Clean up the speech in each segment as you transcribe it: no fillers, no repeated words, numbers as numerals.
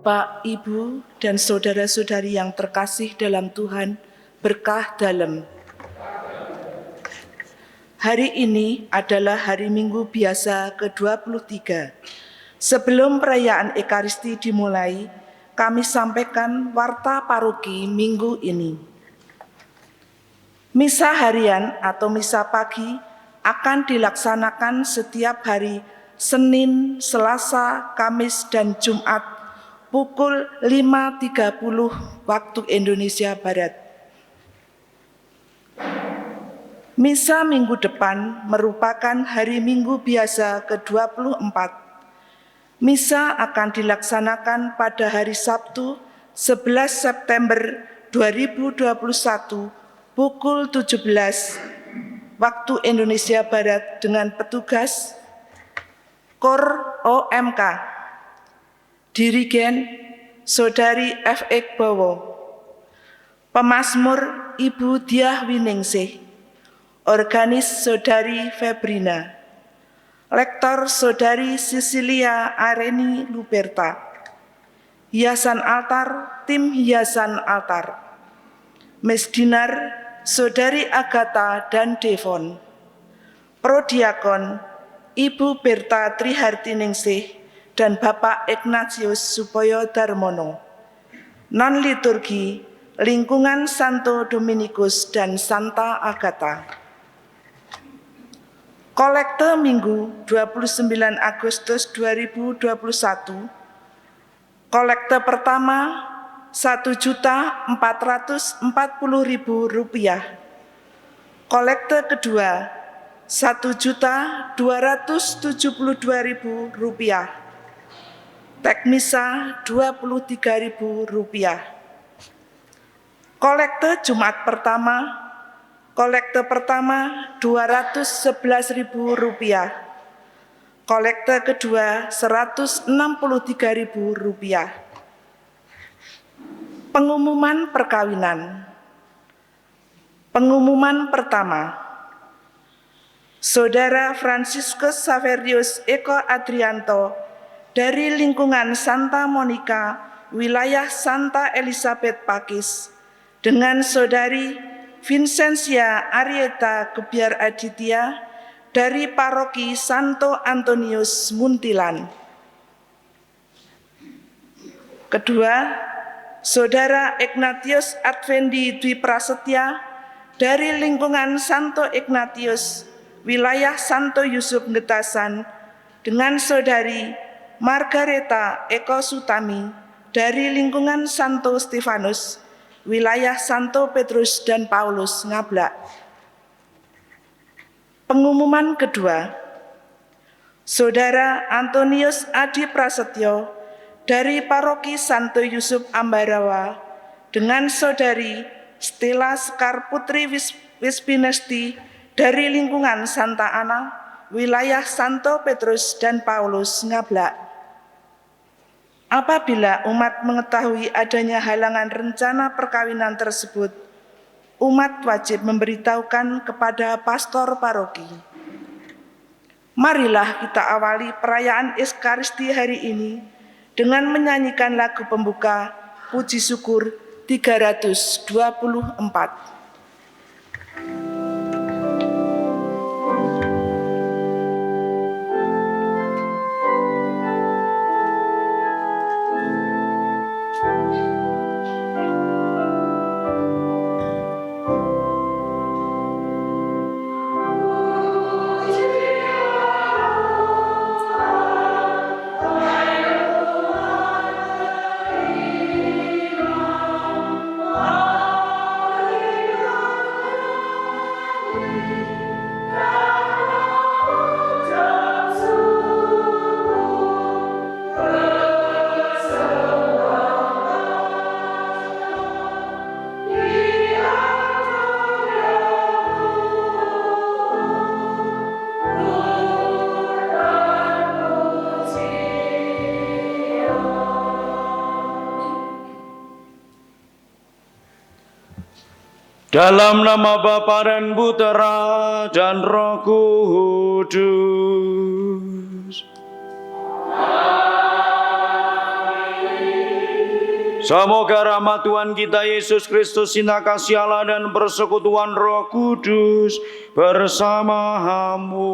Bapak, Ibu, dan saudara-saudari yang terkasih dalam Tuhan, berkah dalam. Hari ini adalah hari Minggu biasa ke-23. Sebelum perayaan Ekaristi dimulai, kami sampaikan warta paroki minggu ini. Misa harian atau misa pagi akan dilaksanakan setiap hari Senin, Selasa, Kamis, dan Jumat pukul 5.30 waktu Indonesia Barat. Misa minggu depan merupakan hari Minggu biasa ke-24. Misa akan dilaksanakan pada hari Sabtu 11 September 2021 pukul 17 waktu Indonesia Barat dengan petugas KOR OMK, Dirigen Saudari F. Bowo, Pemazmur Ibu Diah Winingsih, Organis Saudari Febrina, Lektor Saudari Sisilia Areni Luberta, Hiasan Altar Tim Hiasan Altar, Mesdinar Saudari Agatha dan Devon, Prodiakon Ibu Berta Trihartiningsih dan Bapak Ignatius Supoyo Darmono, non-liturgi lingkungan Santo Dominikus dan Santa Agatha. Kolekte Minggu 29 Agustus 2021, kolekte pertama Rp1.440.000, kolekte kedua Rp1.272.000, tekmisa Rp23.000. Kolekte Jumat pertama, kolekte pertama Rp211.000, kolekte kedua Rp163.000. Pengumuman perkawinan. Pengumuman pertama, Saudara Franciscus Saverius Eko Adrianto dari lingkungan Santa Monica, wilayah Santa Elizabeth Pakis, dengan Saudari Vincentia Arieta Gebiar Aditya dari Paroki Santo Antonius Muntilan. Kedua, Saudara Ignatius Advendi Dwi Prasetya dari lingkungan Santo Ignatius, wilayah Santo Yusuf Ngetasan, dengan Saudari Margareta Eko Sutami dari lingkungan Santo Stefanus, wilayah Santo Petrus dan Paulus Ngablak. Pengumuman kedua, Saudara Antonius Adi Prasetyo dari Paroki Santo Yusuf Ambarawa dengan Saudari Stella Sekar Putri Wispinesti dari lingkungan Santa Ana, wilayah Santo Petrus dan Paulus Ngablak. Apabila umat mengetahui adanya halangan rencana perkawinan tersebut, umat wajib memberitahukan kepada pastor paroki. Marilah kita awali perayaan Ekaristi hari ini dengan menyanyikan lagu pembuka Puji Syukur 324. Dalam nama Bapa dan Putera dan Roh Kudus. Amin. Semoga rahmat Tuhan kita Yesus Kristus, cinta kasih Allah dan persekutuan Roh Kudus bersamamu.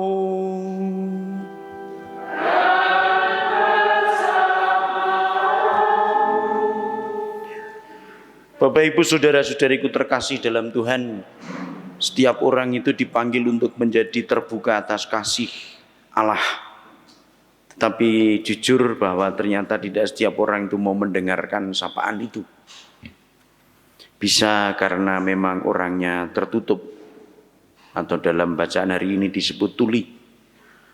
Bapak Ibu saudara-saudariku terkasih dalam Tuhan, setiap orang itu dipanggil untuk menjadi terbuka atas kasih Allah. Tetapi jujur bahwa ternyata tidak setiap orang itu mau mendengarkan sapaan itu. Bisa karena memang orangnya tertutup, atau dalam bacaan hari ini disebut tuli.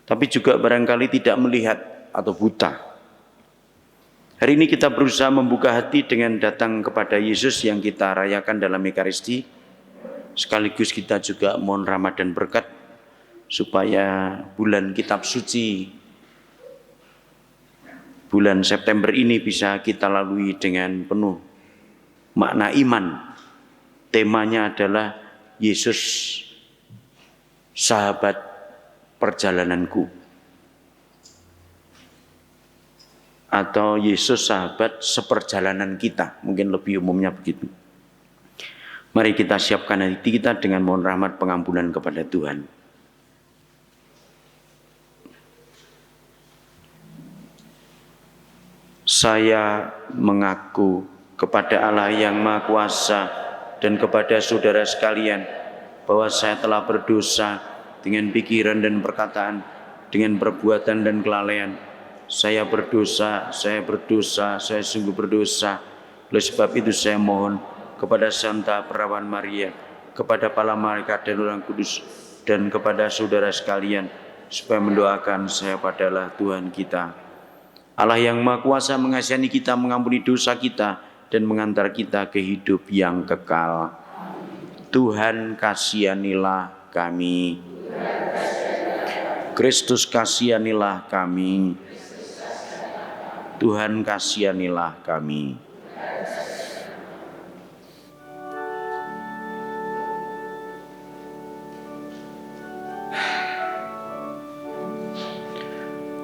Tapi juga barangkali tidak melihat atau buta. Hari ini kita berusaha membuka hati dengan datang kepada Yesus yang kita rayakan dalam Ekaristi. Sekaligus kita juga mohon rahmat dan berkat supaya bulan kitab suci bulan September ini bisa kita lalui dengan penuh makna iman. Temanya adalah Yesus sahabat perjalananku, atau Yesus sahabat seperjalanan kita, mungkin lebih umumnya begitu. Mari kita siapkan hati kita dengan mohon rahmat pengampunan kepada Tuhan. Saya mengaku kepada Allah yang Maha Kuasa dan kepada saudara sekalian bahwa saya telah berdosa dengan pikiran dan perkataan, dengan perbuatan dan kelalaian. Saya berdosa, saya sungguh berdosa. Oleh sebab itu saya mohon kepada Santa Perawan Maria, kepada para malaikat dan Roh Kudus, dan kepada saudara sekalian, supaya mendoakan saya padalah Tuhan kita. Allah yang Maha Kuasa mengasihani kita, mengampuni dosa kita, dan mengantar kita ke hidup yang kekal. Tuhan kasihanilah kami. Kristus kasihanilah kami. Tuhan kasihanilah kami.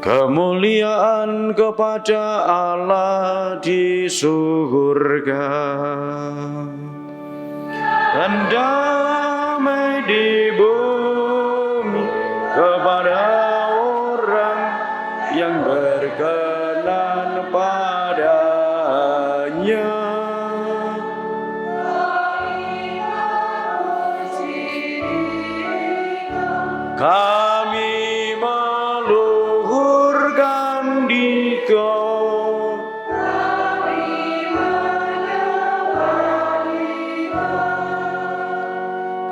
Kemuliaan kepada Allah di surga dan damai di bumi kepada orang yang berkenan padanya. Kami meluhurkan Dikau,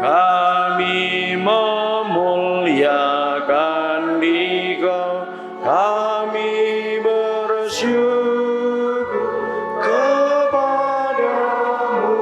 kami memuliakan Dikau, kami bersyukur kepadamu.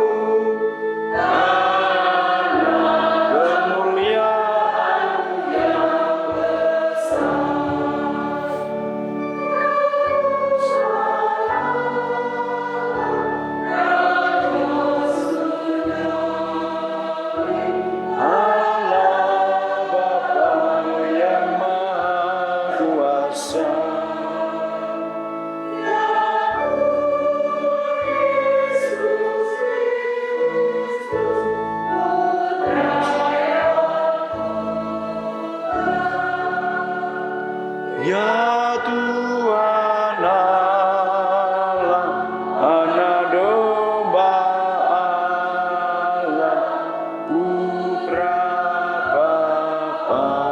Ya Tuhan Allah, Anak Domba Allah, Putra Bapa.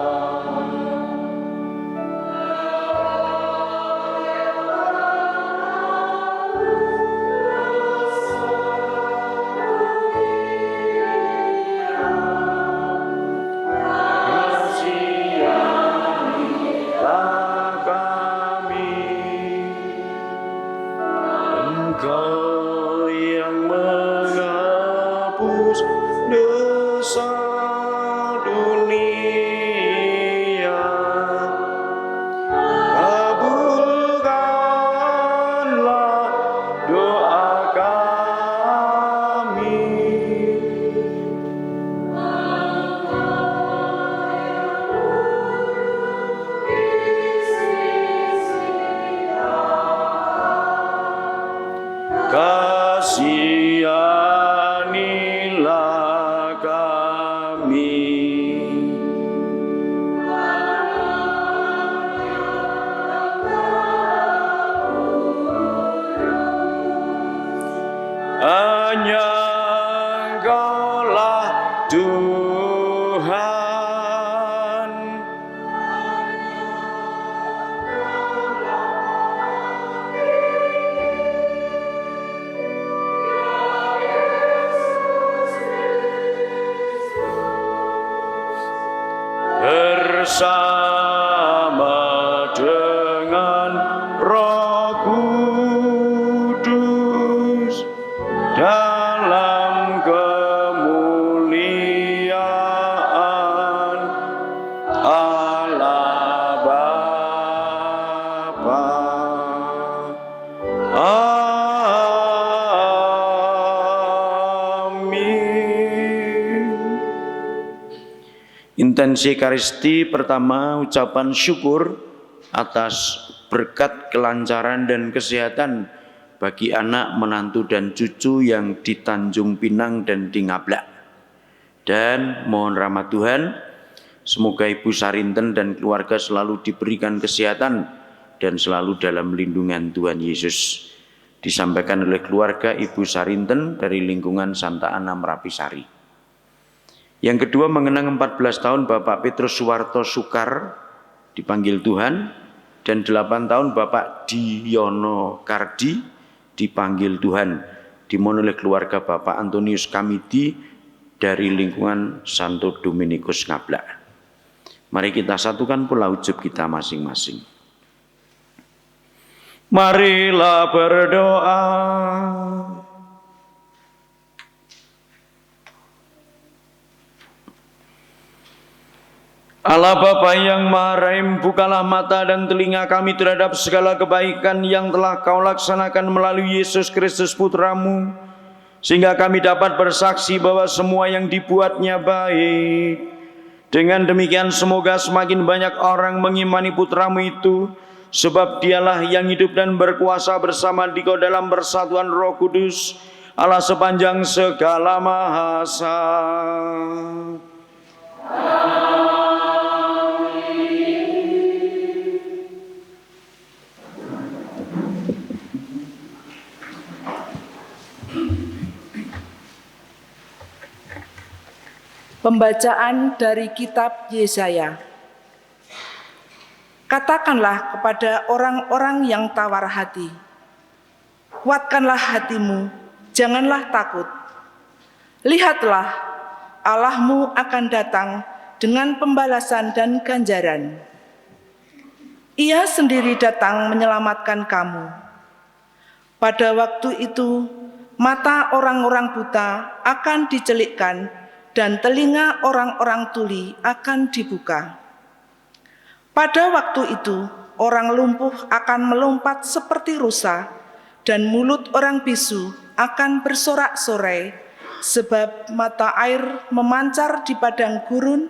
Engkau yang menghapus dosa dunia, kabulkanlah doa kami. kasihanilah kami. Hanya Engkaulah Tuhan. Bersama dengan Roh Kudus dalam kemuliaan Allah Bapa. Amin. Intensi Ekaristi pertama, ucapan syukur atas berkat kelancaran dan kesehatan bagi anak, menantu dan cucu yang di Tanjung Pinang dan di Ngablak. Dan mohon rahmat Tuhan, semoga Ibu Sarinten dan keluarga selalu diberikan kesehatan dan selalu dalam lindungan Tuhan Yesus. Disampaikan oleh keluarga Ibu Sarinten dari lingkungan Santa Ana Merapisari. Yang kedua, mengenang 14 tahun Bapak Petrus Suwarto Sukar dipanggil Tuhan, dan 8 tahun Bapak Diono Kardi dipanggil Tuhan, dimohon oleh keluarga Bapak Antonius Kamidi dari lingkungan Santo Dominikus Ngablak. Mari kita satukan pula ujub kita masing-masing. Marilah berdoa. Allah Bapa yang Maha Rahim, bukalah mata dan telinga kami terhadap segala kebaikan yang telah Kau laksanakan melalui Yesus Kristus Putramu, sehingga kami dapat bersaksi bahwa semua yang dibuatnya baik. Dengan demikian semoga semakin banyak orang mengimani Putramu itu, sebab Dialah yang hidup dan berkuasa bersama Dikau dalam persatuan Roh Kudus, Allah sepanjang segala mahasa. Pembacaan dari kitab Yesaya. Katakanlah kepada orang-orang yang tawar hati, kuatkanlah hatimu, janganlah takut. Lihatlah, Allahmu akan datang dengan pembalasan dan ganjaran. Ia sendiri datang menyelamatkan kamu. Pada waktu itu, mata orang-orang buta akan dicelikkan dan telinga orang-orang tuli akan dibuka. Pada waktu itu, orang lumpuh akan melompat seperti rusa, dan mulut orang bisu akan bersorak-sorai, sebab mata air memancar di padang gurun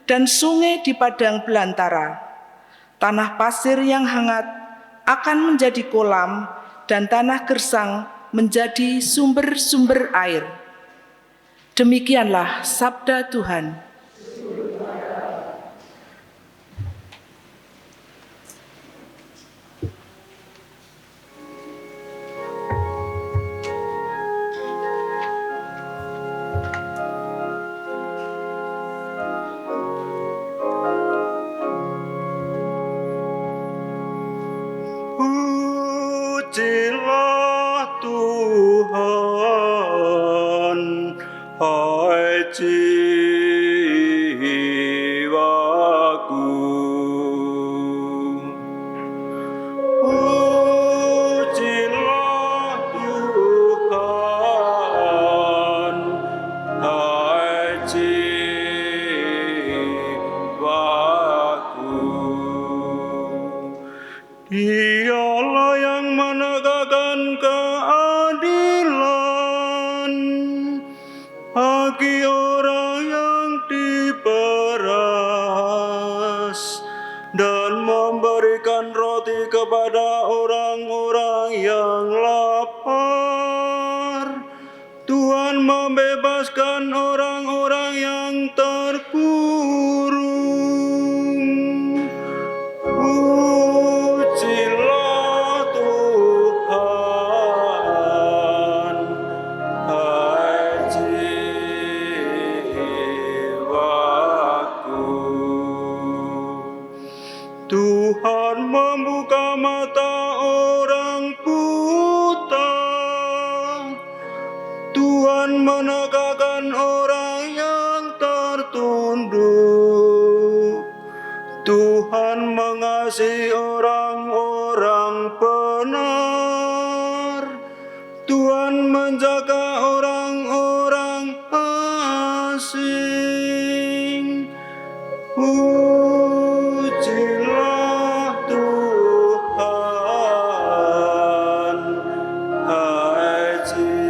dan sungai di padang belantara. Tanah pasir yang hangat akan menjadi kolam, dan tanah gersang menjadi sumber-sumber air. Demikianlah sabda Tuhan. Pujilah Tuhan, hai jiwaku. Pujilah Tuhan, hai jiwaku. Dialah yang menegakkan keadilan bagi orang yang diperas dan memberikan roti kepada orang-orang yang lapar. membebaskan orang-orang yang terkurung. Pujilah Tuhan, hai jiwaku. Tuhan membuka mata orang buta, Tuhan menegakkan orang yang tertunduk, Tuhan mengasihi orang-orang benar, Tuhan menjaga orang-orang asing. Pujilah Tuhan, hai jiwaku.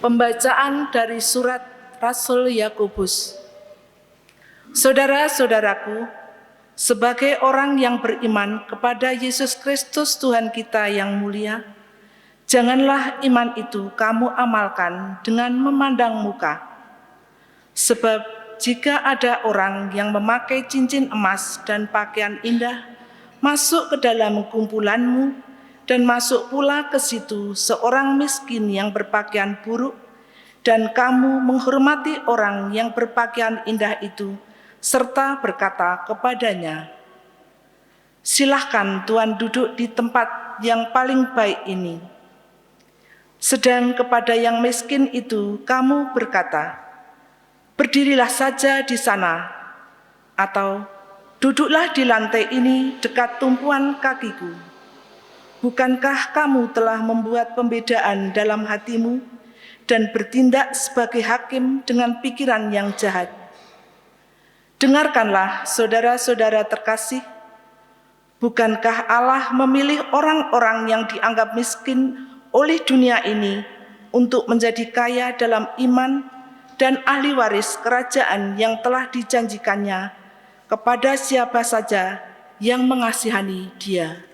Pembacaan dari surat Rasul Yakobus. Saudara-saudaraku, sebagai orang yang beriman kepada Yesus Kristus Tuhan kita yang mulia, janganlah iman itu kamu amalkan dengan memandang muka. Sebab jika ada orang yang memakai cincin emas dan pakaian indah masuk ke dalam kumpulanmu, dan masuk pula ke situ seorang miskin yang berpakaian buruk, dan kamu menghormati orang yang berpakaian indah itu, serta berkata kepadanya, "Silahkan Tuhan duduk di tempat yang paling baik ini." Sedang kepada yang miskin itu kamu berkata, "Berdirilah saja di sana," atau "Duduklah di lantai ini dekat tumpuan kakiku." Bukankah kamu telah membuat pembedaan dalam hatimu dan bertindak sebagai hakim dengan pikiran yang jahat? Dengarkanlah, saudara-saudara terkasih, bukankah Allah memilih orang-orang yang dianggap miskin oleh dunia ini untuk menjadi kaya dalam iman dan ahli waris kerajaan yang telah dijanjikannya kepada siapa saja yang mengasihani Dia?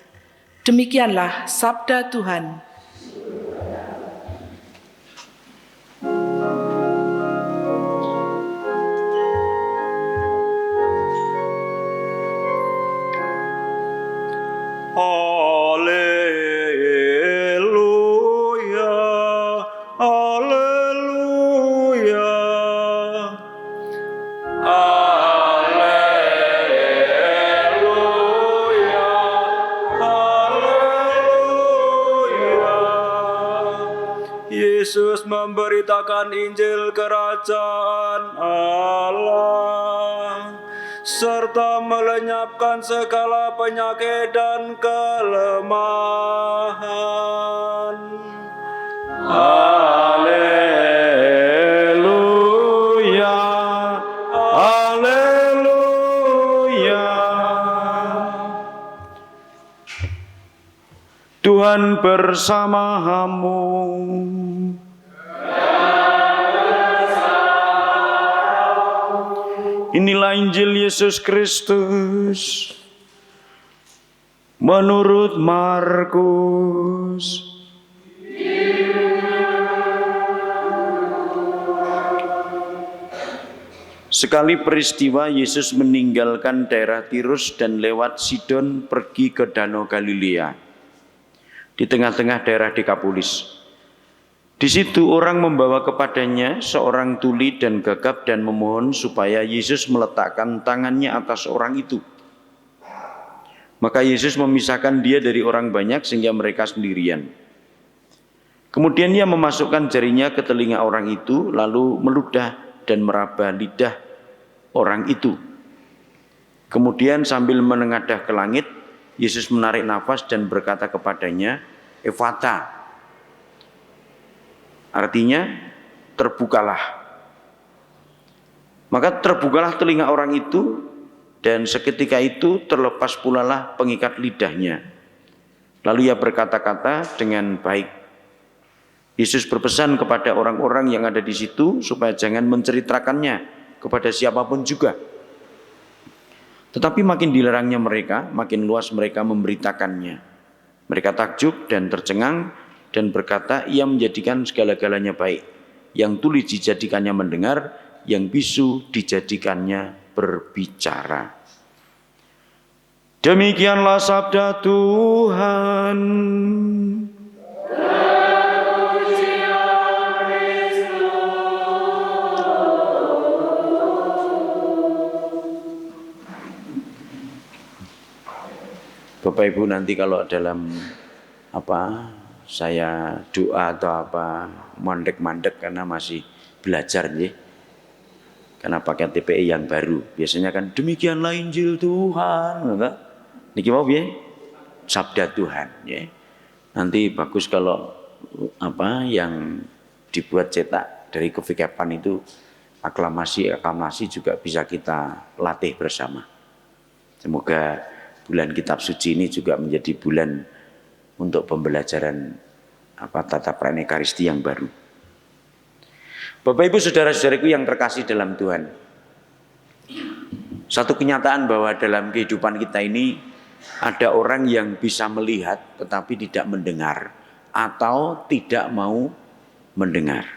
Demikianlah sabda Tuhan. Haleluya, haleluya, haleluya, haleluya. Yesus memberitakan Injil Kerajaan Allah, serta melenyapkan segala penyakit dan kelemahan. Haleluya, haleluya. Tuhan bersamamu. Inilah Injil Yesus Kristus menurut Markus. Sekali peristiwa Yesus meninggalkan daerah Tirus dan lewat Sidon pergi ke Danau Galilea, di tengah-tengah daerah Dekapolis. Di situ orang membawa kepadanya seorang tuli dan gagap dan memohon supaya Yesus meletakkan tangannya atas orang itu. Maka Yesus memisahkan dia dari orang banyak sehingga mereka sendirian. Kemudian ia memasukkan jarinya ke telinga orang itu, lalu meludah dan meraba lidah orang itu. Kemudian sambil menengadah ke langit, Yesus menarik nafas dan berkata kepadanya, "Ephata." Artinya, terbukalah. Maka terbukalah telinga orang itu, dan seketika itu terlepas pulalah pengikat lidahnya. Lalu ia berkata-kata dengan baik. Yesus berpesan kepada orang-orang yang ada di situ supaya jangan menceritakannya kepada siapapun juga. Tetapi makin dilarangnya mereka, makin luas mereka memberitakannya. Mereka takjub dan tercengang dan berkata, ia menjadikan segala-galanya baik. Yang tuli dijadikannya mendengar, yang bisu dijadikannya berbicara. Demikianlah sabda Tuhan. Bapak Ibu, nanti kalau dalam saya doa atau mandek-mandek karena masih belajar nih. Karena pakai TPI yang baru. Biasanya kan demikianlah Injil Tuhan, enggak? Niki mau piye? Sabda Tuhan, ya. Nanti bagus kalau yang dibuat cetak dari kefikapan itu aklamasi juga bisa kita latih bersama. Semoga bulan kitab suci ini juga menjadi bulan untuk pembelajaran tata perayaan Ekaristi yang baru. Bapak Ibu saudara-saudaraku yang terkasih dalam Tuhan. Satu kenyataan bahwa dalam kehidupan kita ini ada orang yang bisa melihat tetapi tidak mendengar atau tidak mau mendengar.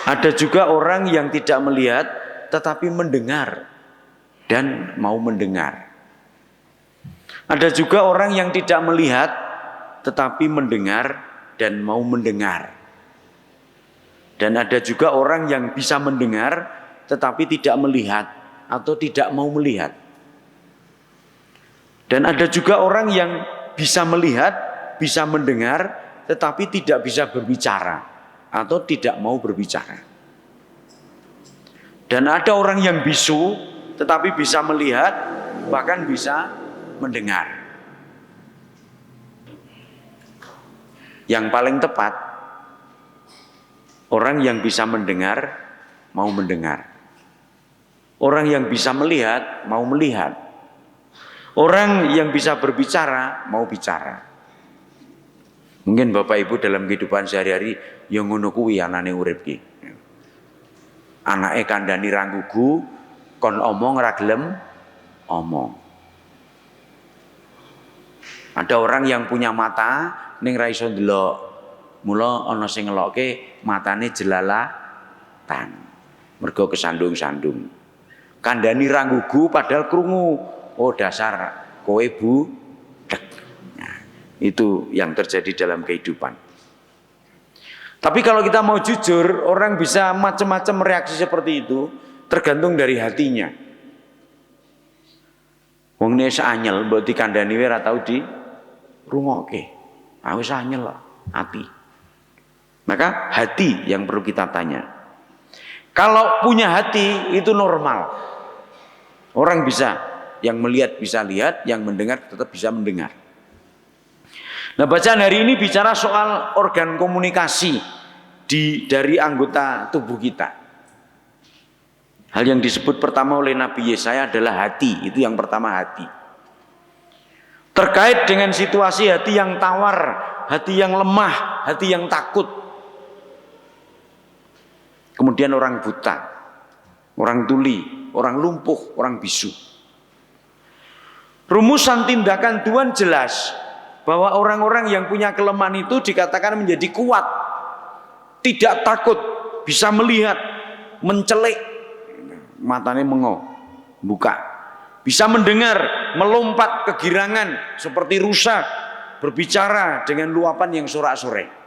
Ada juga orang yang tidak melihat tetapi mendengar dan mau mendengar. Ada juga orang yang tidak melihat tetapi mendengar dan mau mendengar. Dan ada juga orang yang bisa mendengar tetapi tidak melihat atau tidak mau melihat. Dan ada juga orang yang bisa melihat, bisa mendengar tetapi tidak bisa berbicara atau tidak mau berbicara. Dan ada orang yang bisu tetapi bisa melihat, bahkan bisa mendengar. Yang paling tepat, orang yang bisa mendengar mau mendengar. Orang yang bisa melihat mau melihat. Orang yang bisa berbicara mau bicara. Mungkin Bapak Ibu dalam kehidupan sehari-hari yang ngono kuwi anane urip ki. Anake kandhani ra nggugu, kon omong ra gelem omong. Ada orang yang punya mata ning ra iso ndelok. Mula ana sing ngelokke matane jelalatan. Mergo kesandung-sandung. Kandhani ra nggugu padahal krungu. Oh dasar kowe budhek. Nah, itu yang terjadi dalam kehidupan. Tapi kalau kita mau jujur, orang bisa macam-macam reaksi seperti itu tergantung dari hatinya. Wong ne anyel mbok dikandhani wae ora tau di rungokke. Ah wis anyel lah hati. Maka hati yang perlu kita tanya. Kalau punya hati itu normal. Orang bisa, yang melihat bisa lihat, yang mendengar tetap bisa mendengar. Nah, bacaan hari ini bicara soal organ komunikasi dari anggota tubuh kita. Hal yang disebut pertama oleh Nabi Yesaya adalah hati. Itu yang pertama, hati. Terkait dengan situasi hati yang tawar, hati yang lemah, hati yang takut. Kemudian orang buta, orang tuli, orang lumpuh, orang bisu. Rumusan tindakan Tuhan jelas bahwa orang-orang yang punya kelemahan itu dikatakan menjadi kuat, tidak takut, bisa melihat, mencelik, matanya mengo, buka, bisa mendengar, melompat kegirangan seperti rusa, berbicara dengan luapan yang sorak-sorai.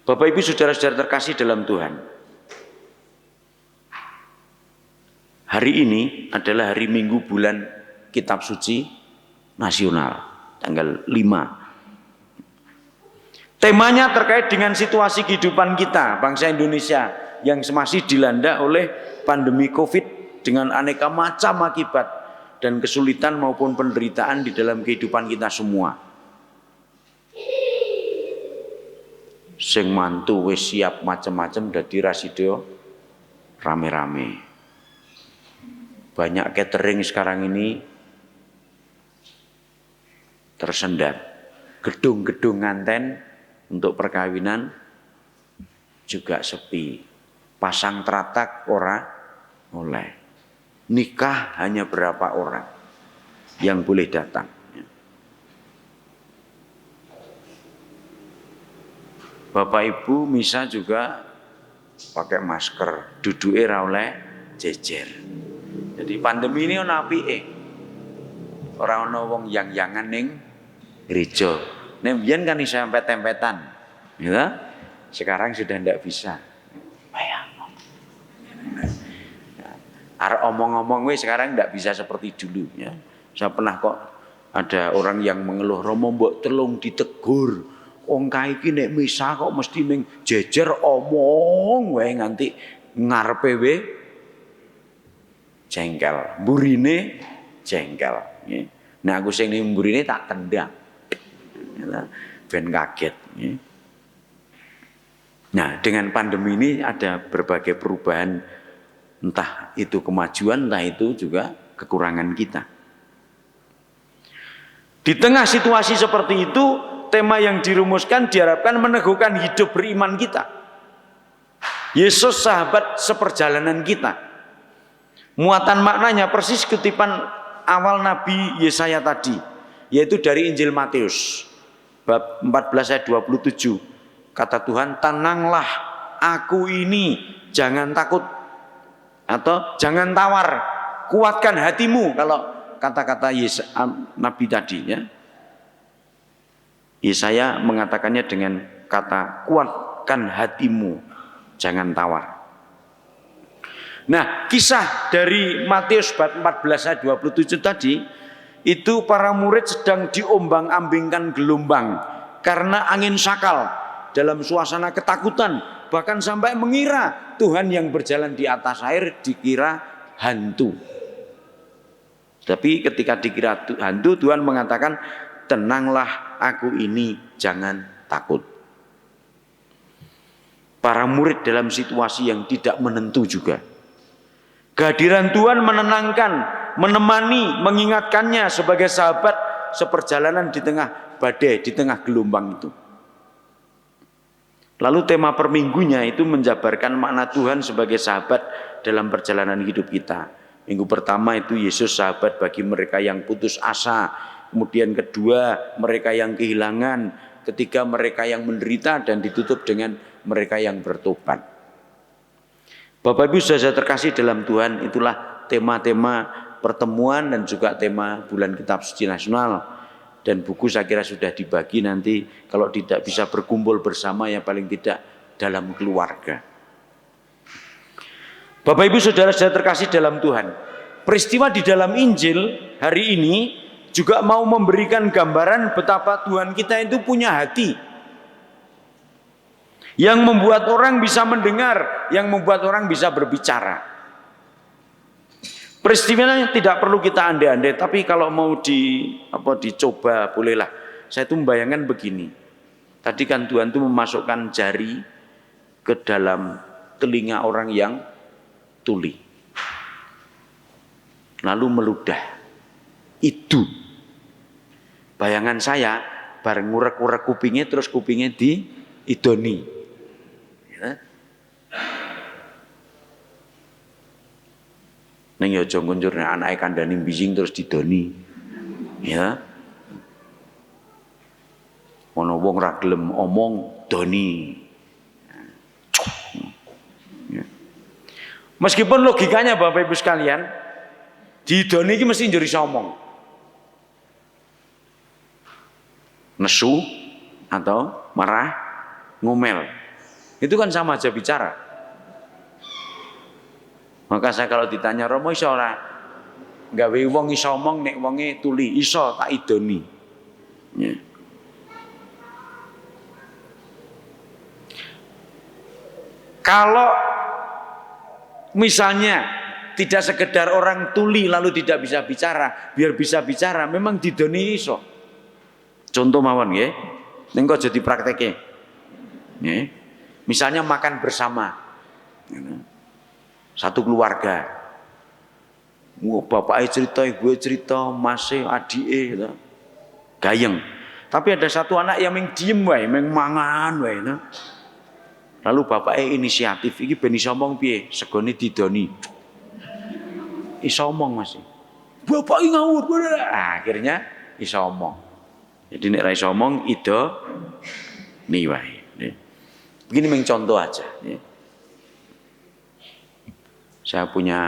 Bapak Ibu saudara-saudara terkasih dalam Tuhan, hari ini adalah hari Minggu bulan Kitab Suci Nasional, tanggal 5. Temanya terkait dengan situasi kehidupan kita, bangsa Indonesia yang masih dilanda oleh pandemi COVID dengan aneka macam akibat dan kesulitan maupun penderitaan di dalam kehidupan kita semua. Sing mantu wis siap macam-macam dadi rasido rame-rame. Banyak catering sekarang ini tersendat. Gedung-gedung nganten untuk perkawinan juga sepi. Pasang teratak ora oleh. Nikah hanya berapa orang yang boleh datang. Bapak Ibu misa juga pakai masker, duduke ra oleh jejer. Jadi pandemi ini ono apike. Ora ono wong yang-yangan ning gereja. Nek mbiyen kan iso empet-empetan. Ya. Sekarang sudah tidak bisa. Arep omong-omong wis sekarang tidak bisa seperti dulu ya. Saya pernah kok ada orang yang mengeluh, Romo mbok telung ditegur. Wong kae iki nek misa kok mesti ning jejer omong wae nganti ngarepe we jengkel, mburine jengkel. Nah aku sing ning mburine tak tendang. Ben kaget. Nah dengan pandemi ini ada berbagai perubahan, entah itu kemajuan, entah itu juga kekurangan kita. Di tengah situasi seperti itu, tema yang dirumuskan diharapkan meneguhkan hidup beriman kita. Yesus sahabat seperjalanan kita. Muatan maknanya persis kutipan awal Nabi Yesaya tadi, yaitu dari Injil Matius bab 14 ayat 27. Kata Tuhan, tenanglah, aku ini, jangan takut atau jangan tawar, kuatkan hatimu. Kalau kata-kata Nabi tadi ya, Yesaya mengatakannya dengan kata kuatkan hatimu, jangan tawar. Nah, kisah dari Matius bab 14 ayat 27 tadi, itu para murid sedang diombang-ambingkan gelombang karena angin sakal, dalam suasana ketakutan, bahkan sampai mengira Tuhan yang berjalan di atas air dikira hantu. Tapi ketika dikira hantu, Tuhan mengatakan, tenanglah, aku ini, jangan takut. Para murid dalam situasi yang tidak menentu juga. Kehadiran Tuhan menenangkan, menemani, mengingatkannya sebagai sahabat seperjalanan di tengah badai, di tengah gelombang itu. Lalu tema per minggunya itu menjabarkan makna Tuhan sebagai sahabat dalam perjalanan hidup kita. Minggu pertama itu Yesus sahabat bagi mereka yang putus asa. Kemudian kedua mereka yang kehilangan. Ketiga mereka yang menderita, dan ditutup dengan mereka yang bertobat. Bapak Ibu saudara terkasih dalam Tuhan, itulah tema-tema pertemuan dan juga tema bulan Kitab Suci Nasional. Dan buku saya kira sudah dibagi, nanti kalau tidak bisa berkumpul bersama ya paling tidak dalam keluarga. Bapak Ibu saudara-saudara terkasih dalam Tuhan, peristiwa di dalam Injil hari ini juga mau memberikan gambaran betapa Tuhan kita itu punya hati yang membuat orang bisa mendengar, yang membuat orang bisa berbicara. Peristiwanya tidak perlu kita andai-andai, tapi kalau mau dicoba bolehlah. Saya tuh membayangkan begini. Tadi kan Tuhan tuh memasukkan jari ke dalam telinga orang yang tuli, lalu meludah. Itu bayangan saya, bareng ngurek-ngurek kupingnya, terus kupingnya diidoni. Ya. Neng ya aja ngunjur anake kandhane bising terus didoni. Ya. Ono wong ra gelem omong doni. Ya. Meskipun logikanya Bapak Ibu sekalian, didoni iki mesti njur iso omong. Nesu atau marah, ngomel. Itu kan sama aja bicara. Maka saya kalau ditanya, Romo iso ora gawe wong iso omong nek wonge tuli? Iso, tak idoni. Ya. Kalau misalnya tidak sekedar orang tuli lalu tidak bisa bicara, biar bisa bicara memang didoni iso. Contoh mawon nggih. Ning kok jadi prakteke. Nggih. Misalnya makan bersama. Satu keluarga, bapaknya cerita, ibu cerita, masnya, adiknya, gitu. Gayeng. Tapi ada satu anak yang meng diem wae, meng mangan wae no. Lalu bapaknya inisiatif, iki ben iso omong piye? Segone didoni. Iso omong masih. Bapak ngawur. Akhirnya iso omong. Jadi nek ra iso omong nih wae. Begini mencontoh aja. Saya punya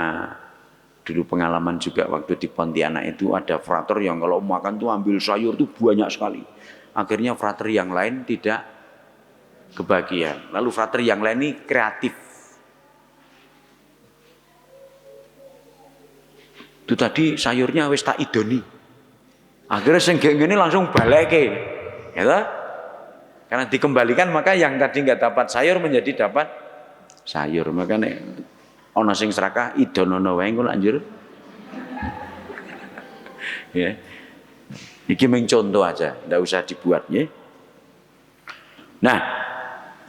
dulu pengalaman juga waktu di Pontianak itu ada frater yang kalau makan tuh ambil sayur tuh banyak sekali. Akhirnya frater yang lain tidak kebagian. Lalu frater yang lain ini kreatif. Itu tadi sayurnya wis tak idoni. Akhirnya sing ngene langsung baleke. Ya toh? Karena dikembalikan maka yang tadi nggak dapat sayur menjadi dapat sayur. Makanya ana sing serakah idonono wae engko anjur. Ya. Iki mung contoh aja, ndak usah dibuat ya. Nah,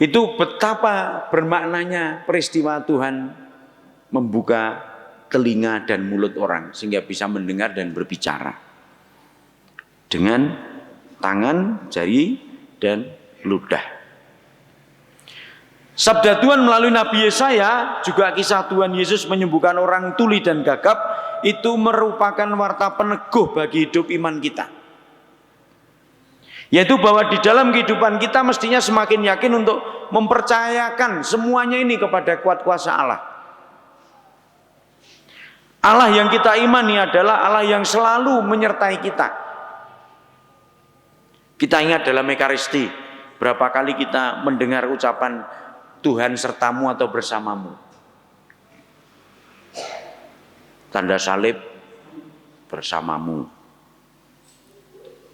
itu betapa bermaknanya peristiwa Tuhan membuka telinga dan mulut orang sehingga bisa mendengar dan berbicara. Dengan tangan, jari dan ludah. Sabda Tuhan melalui Nabi Yesaya, juga kisah Tuhan Yesus menyembuhkan orang tuli dan gagap, itu merupakan warta peneguh bagi hidup iman kita. Yaitu bahwa di dalam kehidupan kita mestinya semakin yakin untuk mempercayakan semuanya ini kepada kuat kuasa Allah. Allah yang kita imani adalah Allah yang selalu menyertai kita. Kita ingat dalam Ekaristi, berapa kali kita mendengar ucapan Tuhan sertamu atau bersamamu. Tanda salib bersamamu.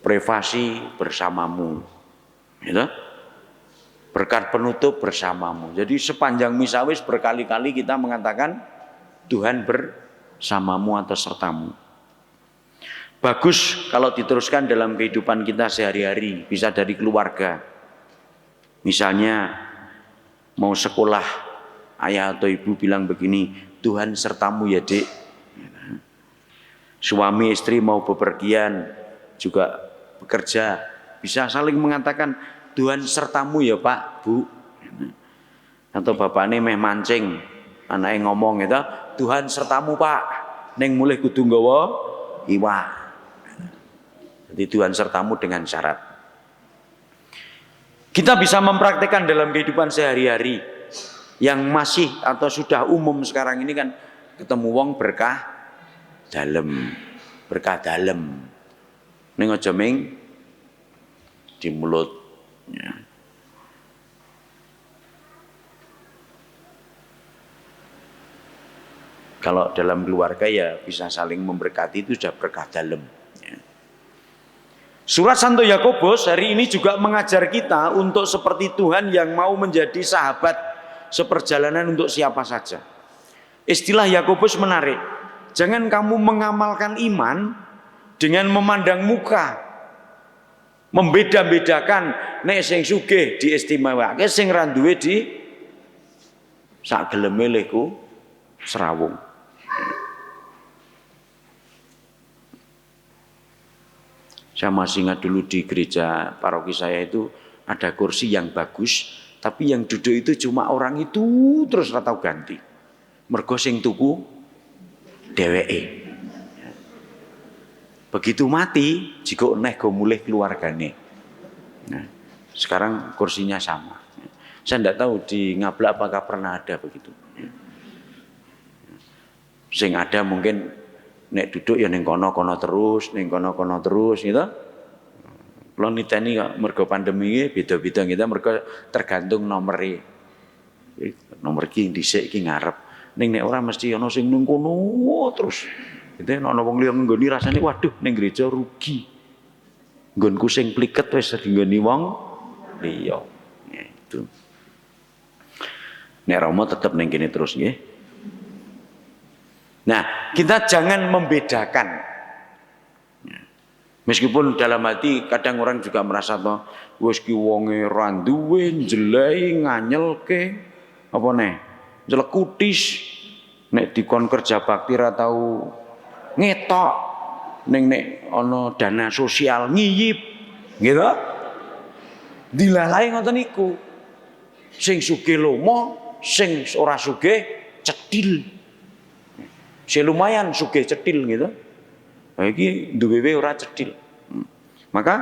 Privasi bersamamu. Gitu? Berkat penutup bersamamu. Jadi sepanjang misa wis berkali-kali kita mengatakan Tuhan bersamamu atau sertamu. Bagus kalau diteruskan dalam kehidupan kita sehari-hari, bisa dari keluarga. Misalnya mau sekolah, ayah atau ibu bilang begini, Tuhan sertamu ya dek. Suami istri mau bepergian, juga bekerja, bisa saling mengatakan Tuhan sertamu ya pak, bu. Atau bapaknya meh mancing, anaknya ngomong gitu, Tuhan sertamu pak, neng mulai kudu nggawa iwak. Jadi Tuhan sertamu dengan syarat. Kita bisa mempraktikkan dalam kehidupan sehari-hari yang masih atau sudah umum sekarang ini kan ketemu wong berkah dalem. Ning aja ming di mulut. Ya. Kalau dalam keluarga ya bisa saling memberkati, itu sudah berkah dalem. Surat Santo Yakobus hari ini juga mengajar kita untuk seperti Tuhan yang mau menjadi sahabat seperjalanan untuk siapa saja. Istilah Yakobus menarik. Jangan kamu mengamalkan iman dengan memandang muka. Membeda-bedakan nek sing sugih diistimewake, sing ra duwe di sak geleme leku serawung. Saya masih ingat dulu di gereja paroki saya itu ada kursi yang bagus, tapi yang duduk itu cuma orang itu terus ratau ganti. Mergo sing tuku dheweke. Begitu mati, jika neh go mulih keluargane. Nah, sekarang kursinya sama. Saya tidak tahu di Ngablak apakah pernah ada begitu. Sing ada mungkin nek duduk ya ning kono-kono terus, gitu. Kalau niteni kok mergo pandemi iki beda-beda kita mergo tergantung nomere. Nomor ki dhisik ki ngarep. Ning nek ora mesti ana sing ning kono terus. Gitu ana wong liya nggoni rasane waduh ning gereja rugi. Nggonku sing pliket wis dinggoni wong liya. Itu. Nek Romo tetep ning kene terus nggih. Nah, kita jangan membedakan. Meskipun dalam hati kadang orang juga merasa toh wis ki wonge ra duwe njlei nganyelke apa neh jelekutis nek dikon kerja bakti ra tau ngetok ning nek ana dana sosial ngiyip Gitu. Dilalai ngoten niku. Sing sugih lomo, sing ora sugih cedhil. Sing lumayan sugih cedhil gitu. Nah, iki duwe ora cedhil. Maka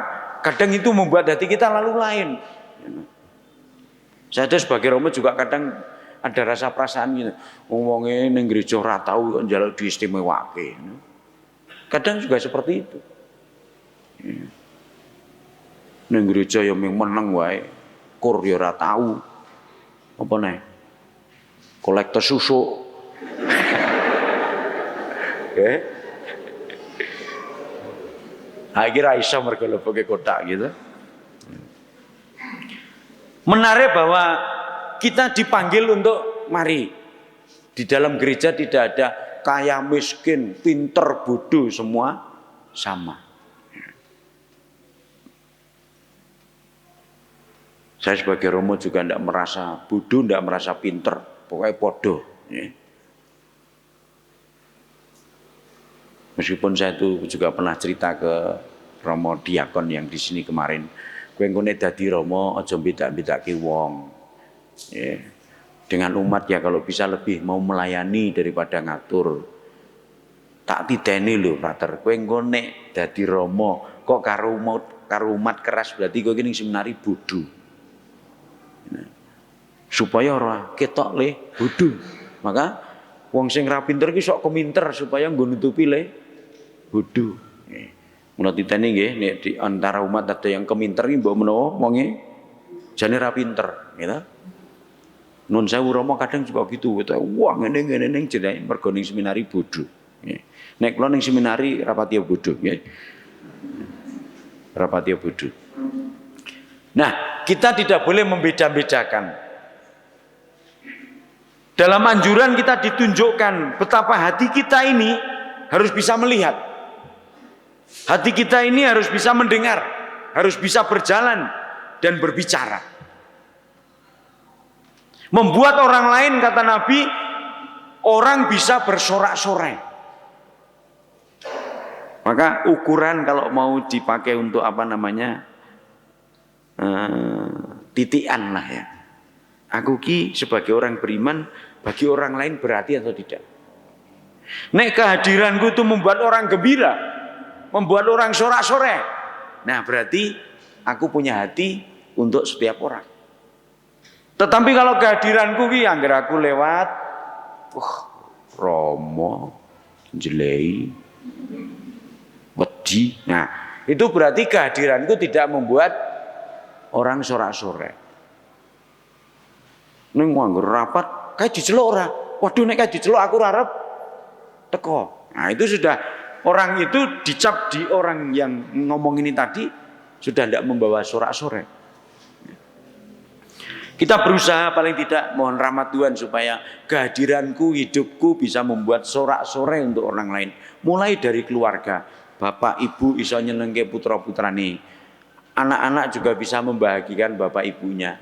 kadang itu membuat hati kita lalu lain. Saya sebagai romo juga kadang ada rasa perasaan gitu. Wong-wonge ning gereja ora tau kok njaluk diistimewake. Kadang juga seperti itu. Ning gereja ya meneng wae, kur ya ora tau. Apa nih? Kolektor susu. Akhirnya Aisyah mergo leboke kotak gitu. Menarik bahwa kita dipanggil untuk mari. Di dalam gereja tidak ada kaya miskin, pinter, bodoh, semua sama. Saya sebagai romo juga tidak merasa bodoh, tidak merasa pinter, pokoknya podo. Ya. Meskipun saya itu juga pernah cerita ke romo diakon yang di sini kemarin, kowe engkone dadi romo aja bedak-bedake wong. Ya. Dengan umat ya kalau bisa lebih mau melayani daripada ngatur. Tak tideni lho, Frater. Kowe engkone dadi romo kok karo umat keras berarti kowe iki seminari bodoh. Supaya ora ketok le bodoh. Maka wong sing ra pinter ki sok keminter supaya nggo nutupi le bodoh. Mula titeni nggih nek di antara umat ada yang keminter ki mbok menawa wonge jane ra pinter, gitu. Nun sewu romo kadang juga gitu, wah ngene ning jenenge mergo ning seminari bodoh. Nek kula ning seminari rapati bodoh, nggih. Rapati bodoh. Nah, kita tidak boleh membeda-bedakan. Dalam anjuran kita ditunjukkan betapa hati kita ini harus bisa melihat. Hati kita ini harus bisa mendengar, harus bisa berjalan dan berbicara. Membuat orang lain, kata Nabi, orang bisa bersorak-sorai. Maka ukuran kalau mau dipakai untuk apa namanya, titian lah ya. Aku ki sebagai orang beriman bagi orang lain berarti atau tidak. Nek kehadiranku itu membuat orang gembira, membuat orang sorak-sorai. Nah berarti aku punya hati untuk setiap orang. Tetapi kalau kehadiranku ki angger aku lewat, romo, jelei, wedi. Nah itu berarti kehadiranku tidak membuat orang sorak-sorai. Ning angger rapat kayak diceluk ora. Waduh nek kayak diceluk aku ora arep teko. Nah, itu sudah orang itu dicap di orang yang ngomong ini tadi sudah tidak membawa sorak-sorai. Kita berusaha paling tidak mohon rahmat Tuhan supaya kehadiranku, hidupku bisa membuat sorak-sorai untuk orang lain. Mulai dari keluarga, bapak ibu iso nyenengke putra-putrane. Anak-anak juga bisa membahagikan bapak ibunya.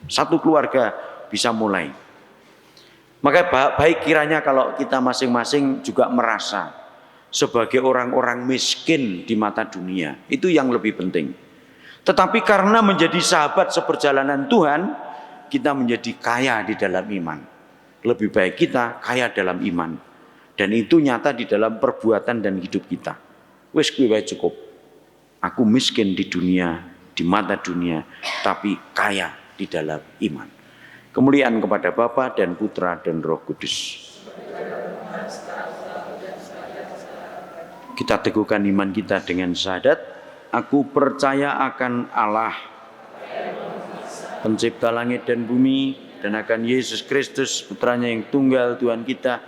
Satu keluarga bisa mulai. Maka baik kiranya kalau kita masing-masing juga merasa sebagai orang-orang miskin di mata dunia. Itu yang lebih penting. Tetapi karena menjadi sahabat seperjalanan Tuhan, kita menjadi kaya di dalam iman. Lebih baik kita kaya dalam iman. Dan itu nyata di dalam perbuatan dan hidup kita. Wis kuwi wae cukup. Aku miskin di dunia, di mata dunia, tapi kaya di dalam iman. Kemuliaan kepada Bapa dan Putra dan Roh Kudus. Kita teguhkan iman kita dengan syahadat. Aku percaya akan Allah, pencipta langit dan bumi, dan akan Yesus Kristus, putranya yang tunggal Tuhan kita,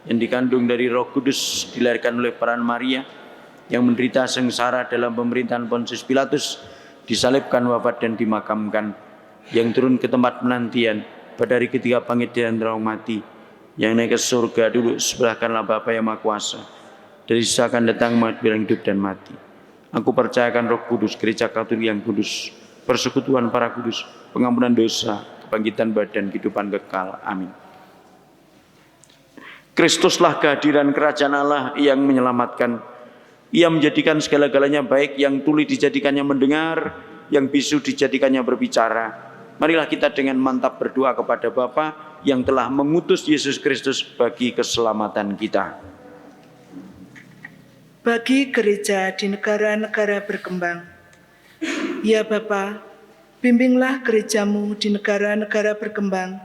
yang dikandung dari Roh Kudus, dilahirkan oleh peran Maria, yang menderita sengsara dalam pemerintahan Pontius Pilatus, disalibkan, wafat dan dimakamkan, yang turun ke tempat penantian, pada hari ketiga bangkit dari antara orang mati, yang naik ke surga dulu sebelah kanan Bapa yang Maha Kuasa, dari sisa akan datang mengadili hidup dan mati. Aku percayakan Roh Kudus, gereja Katolik yang kudus, persekutuan para kudus, pengampunan dosa, kebangkitan badan, kehidupan kekal. Amin. Kristuslah kehadiran kerajaan Allah yang menyelamatkan, Ia menjadikan segala-galanya baik, yang tuli dijadikannya mendengar, yang bisu dijadikannya berbicara. Marilah kita dengan mantap berdoa kepada Bapa yang telah mengutus Yesus Kristus bagi keselamatan kita. Bagi gereja di negara-negara berkembang, ya Bapa, bimbinglah gerejamu di negara-negara berkembang,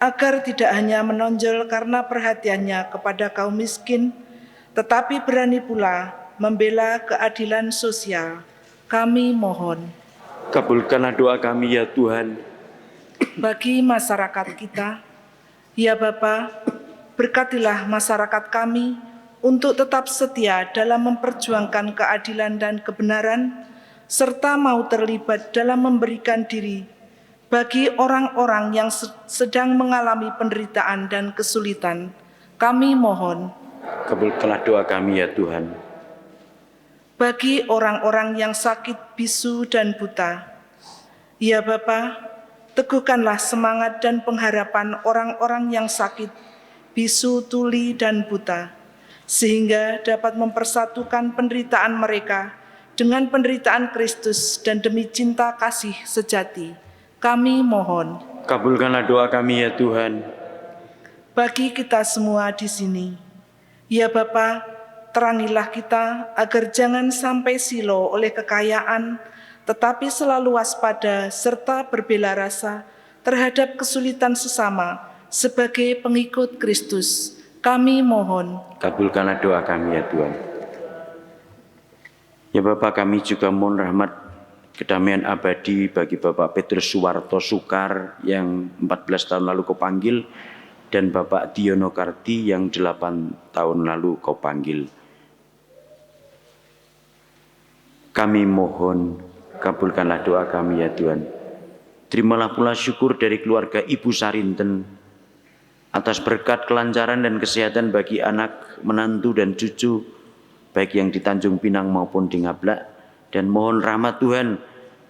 agar tidak hanya menonjol karena perhatiannya kepada kaum miskin, tetapi berani pula membela keadilan sosial. Kami mohon. Kabulkanlah doa kami ya Tuhan. Bagi masyarakat kita, ya Bapa, berkatilah masyarakat kami untuk tetap setia dalam memperjuangkan keadilan dan kebenaran, serta mau terlibat dalam memberikan diri bagi orang-orang yang sedang mengalami penderitaan dan kesulitan. Kami mohon. Kabulkanlah doa kami ya Tuhan. Bagi orang-orang yang sakit, bisu, dan buta, ya Bapa, teguhkanlah semangat dan pengharapan orang-orang yang sakit, bisu, tuli, dan buta, sehingga dapat mempersatukan penderitaan mereka dengan penderitaan Kristus dan demi cinta kasih sejati. Kami mohon. Kabulkanlah doa kami ya Tuhan. Bagi kita semua di sini, ya Bapa, terangilah kita agar jangan sampai silau oleh kekayaan, tetapi selalu waspada serta berbela rasa terhadap kesulitan sesama sebagai pengikut Kristus. Kami mohon. Kabulkanlah doa kami ya Tuhan. Ya Bapa, kami juga mohon rahmat kedamaian abadi bagi Bapak Petrus Suwarto Sukar yang 14 tahun lalu kau panggil, dan Bapak Diono Karti yang 8 tahun lalu kau panggil. Kami mohon, kabulkanlah doa kami ya Tuhan. Terimalah pula syukur dari keluarga Ibu Sarinten atas berkat kelancaran dan kesehatan bagi anak, menantu, dan cucu, baik yang di Tanjung Pinang maupun di Ngablak. Dan mohon rahmat Tuhan,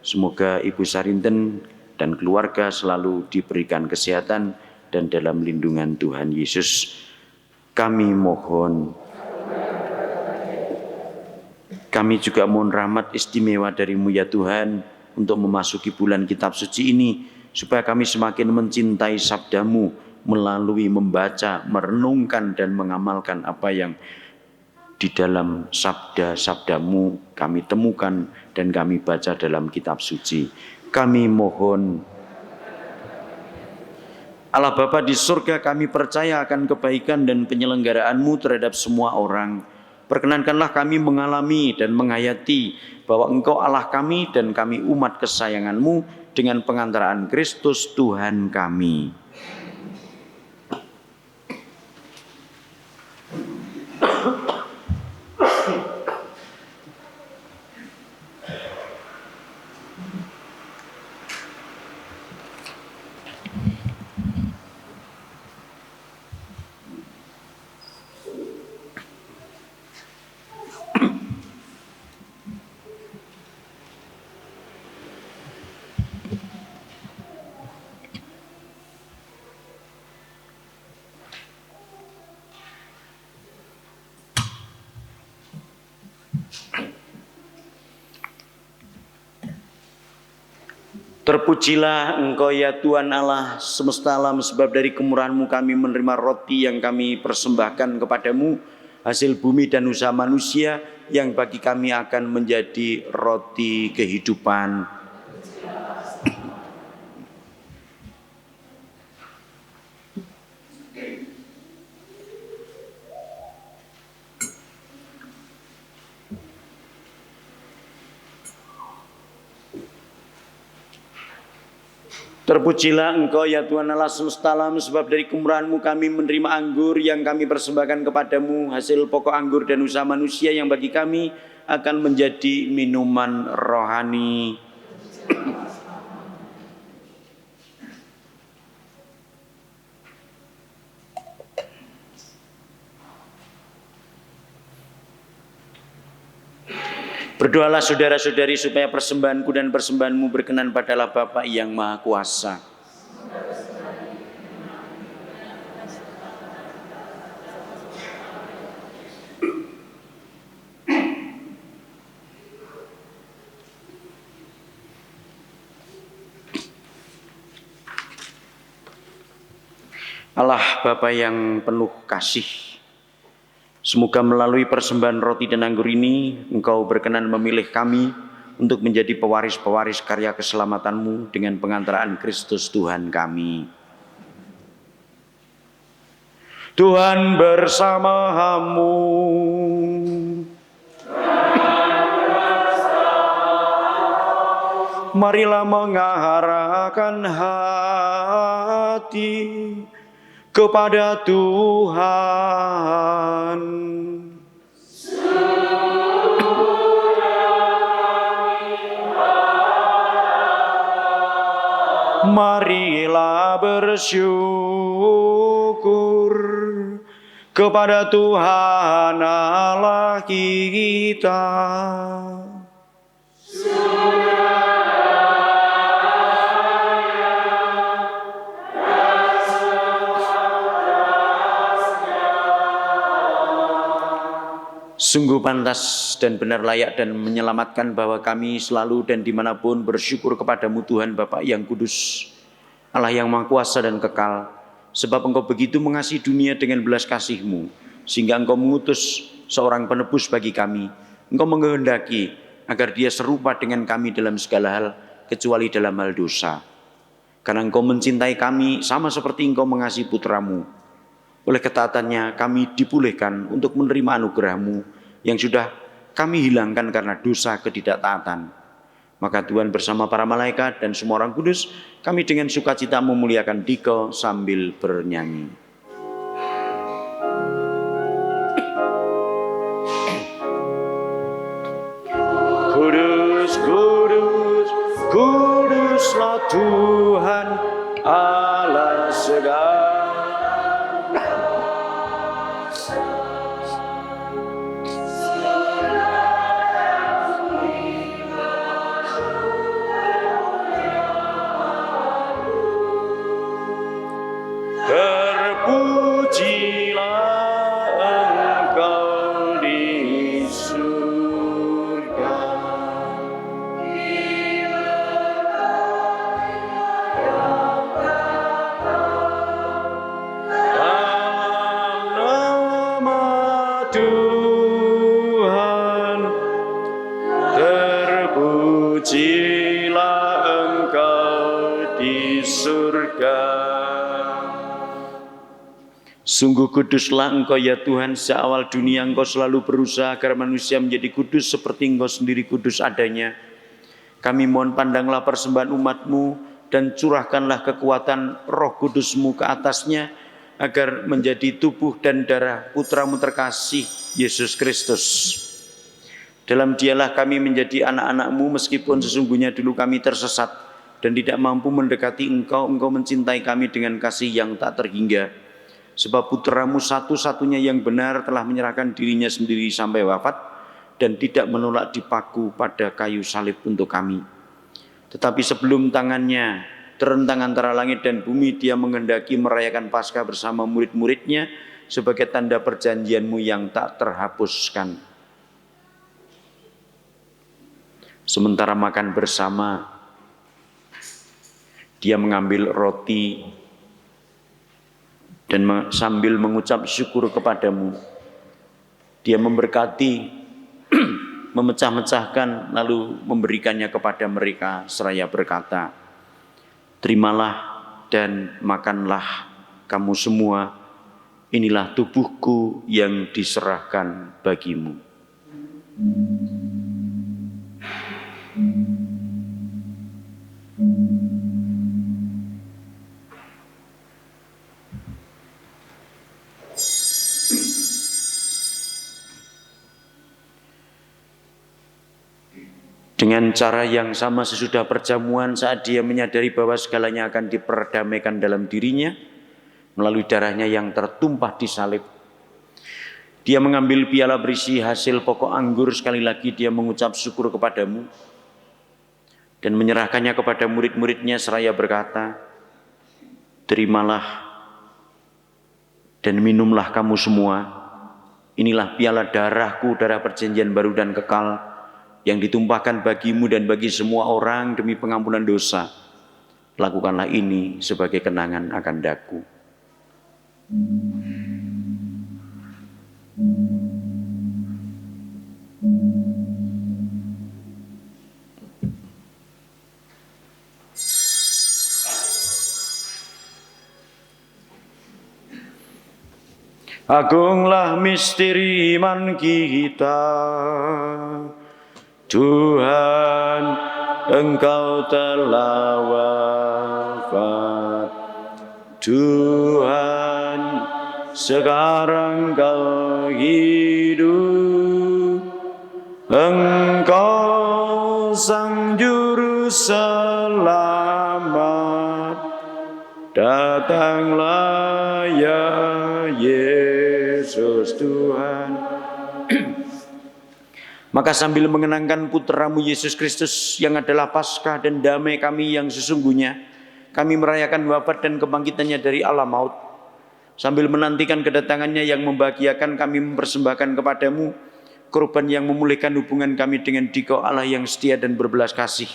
semoga Ibu Sarinten dan keluarga selalu diberikan kesehatan dan dalam lindungan Tuhan Yesus. Kami mohon. Kami juga mohon rahmat istimewa dari-Mu ya Tuhan untuk memasuki bulan kitab suci ini, supaya kami semakin mencintai sabda-Mu melalui membaca, merenungkan, dan mengamalkan apa yang di dalam sabda-sabda-Mu kami temukan dan kami baca dalam kitab suci. Kami mohon. Allah Bapa di surga, kami percaya akan kebaikan dan penyelenggaraan-Mu terhadap semua orang. Perkenankanlah kami mengalami dan menghayati bahwa Engkau Allah kami dan kami umat kesayangan-Mu dengan pengantaraan Kristus Tuhan kami. Terpujilah Engkau ya Tuhan Allah semesta alam, sebab dari kemurahan-Mu kami menerima roti yang kami persembahkan kepadamu, hasil bumi dan usaha manusia, yang bagi kami akan menjadi roti kehidupan. Terpujilah Engkau ya Tuhan Allah semesta alam, sebab dari kemurahan-Mu kami menerima anggur yang kami persembahkan kepadamu, hasil pokok anggur dan usaha manusia, yang bagi kami akan menjadi minuman rohani. Berdoalah saudara-saudari supaya persembahanku dan persembahanmu berkenan pada Allah Bapa yang Maha Kuasa. Allah Bapa yang penuh kasih, semoga melalui persembahan roti dan anggur ini Engkau berkenan memilih kami untuk menjadi pewaris-pewaris karya keselamatan-Mu dengan pengantaraan Kristus Tuhan kami. Tuhan bersamamu. Marilah mengarahkan hati kepada Tuhan. Marilah bersyukur kepada Tuhan Allah kita. Sungguh pantas dan benar layak dan menyelamatkan bahwa kami selalu dan dimanapun bersyukur kepadamu Tuhan Bapa yang kudus, Allah yang maha kuasa dan kekal. Sebab Engkau begitu mengasihi dunia dengan belas kasih-Mu, sehingga Engkau mengutus seorang penebus bagi kami. Engkau menghendaki agar dia serupa dengan kami dalam segala hal, kecuali dalam hal dosa. Karena Engkau mencintai kami sama seperti Engkau mengasihi putra-Mu. Oleh ketaatannya kami dipulihkan untuk menerima anugerah-Mu yang sudah kami hilangkan karena dosa ketidaktaatan. Maka Tuhan bersama para malaikat dan semua orang kudus, kami dengan sukacita memuliakan Dikau sambil bernyanyi. Kudus, kudus, kuduslah Tuhan Allah segala. Sungguh kuduslah Engkau ya Tuhan, seawal dunia Engkau selalu berusaha agar manusia menjadi kudus seperti Engkau sendiri kudus adanya. Kami mohon pandanglah persembahan umat-Mu dan curahkanlah kekuatan Roh Kudus-Mu ke atasnya agar menjadi tubuh dan darah Putra-Mu terkasih Yesus Kristus. Dalam Dialah kami menjadi anak-anak-Mu meskipun sesungguhnya dulu kami tersesat dan tidak mampu mendekati Engkau. Engkau mencintai kami dengan kasih yang tak terhingga. Sebab putra-Mu satu-satunya yang benar telah menyerahkan dirinya sendiri sampai wafat dan tidak menolak dipaku pada kayu salib untuk kami. Tetapi sebelum tangannya terentang antara langit dan bumi, dia menghendaki merayakan Paskah bersama murid-muridnya sebagai tanda perjanjian-Mu yang tak terhapuskan. Sementara makan bersama, dia mengambil roti dan sambil mengucap syukur kepadamu, dia memberkati, memecah-mecahkan, lalu memberikannya kepada mereka seraya berkata, terimalah dan makanlah kamu semua, inilah tubuhku yang diserahkan bagimu. Dengan cara yang sama sesudah perjamuan, saat dia menyadari bahwa segalanya akan diperdamaikan dalam dirinya melalui darahnya yang tertumpah di salib, dia mengambil piala berisi hasil pokok anggur. Sekali lagi dia mengucap syukur kepadamu dan menyerahkannya kepada murid-muridnya seraya berkata, terimalah dan minumlah kamu semua, inilah piala darahku, darah perjanjian baru dan kekal, yang ditumpahkan bagimu dan bagi semua orang demi pengampunan dosa. Lakukanlah ini sebagai kenangan akan daku. Agunglah misteri iman kita, Tuhan, Engkau telah wafat. Tuhan, sekarang Engkau hidup. Engkau Sang Juru Selamat, datanglah ya Yesus Tuhan. Maka sambil mengenangkan putramu Yesus Kristus yang adalah Paskah dan damai kami yang sesungguhnya, kami merayakan wafat dan kebangkitannya dari alam maut. Sambil menantikan kedatangannya yang membahagiakan, kami mempersembahkan kepadamu korban yang memulihkan hubungan kami dengan Dikau Allah yang setia dan berbelas kasih.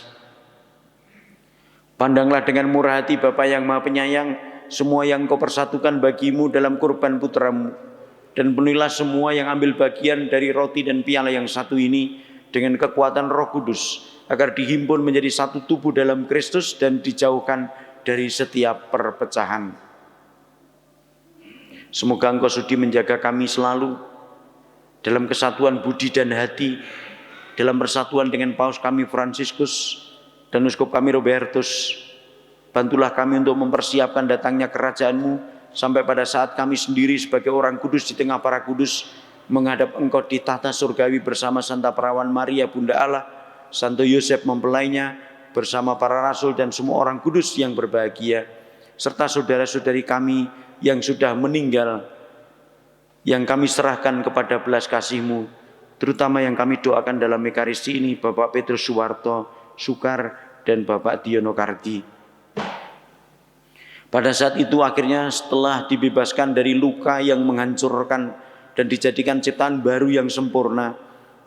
Pandanglah dengan murah hati Bapa yang Maha Penyayang semua yang Kau persatukan bagimu dalam kurban putramu, dan penuhilah semua yang ambil bagian dari roti dan piala yang satu ini dengan kekuatan Roh Kudus, agar dihimpun menjadi satu tubuh dalam Kristus dan dijauhkan dari setiap perpecahan. Semoga Engkau sudi menjaga kami selalu dalam kesatuan budi dan hati, dalam persatuan dengan Paus kami Fransiskus dan Uskup kami Robertus. Bantulah kami untuk mempersiapkan datangnya kerajaan-Mu, sampai pada saat kami sendiri sebagai orang kudus di tengah para kudus menghadap Engkau di tahta surgawi bersama Santa Perawan Maria Bunda Allah, Santo Yosef mempelainya, bersama para rasul dan semua orang kudus yang berbahagia, serta saudara-saudari kami yang sudah meninggal, yang kami serahkan kepada belas kasih-Mu, terutama yang kami doakan dalam Ekaristi ini, Bapak Petrus Suwarto Sukar dan Bapak Diono Kardi. Pada saat itu akhirnya setelah dibebaskan dari luka yang menghancurkan dan dijadikan ciptaan baru yang sempurna,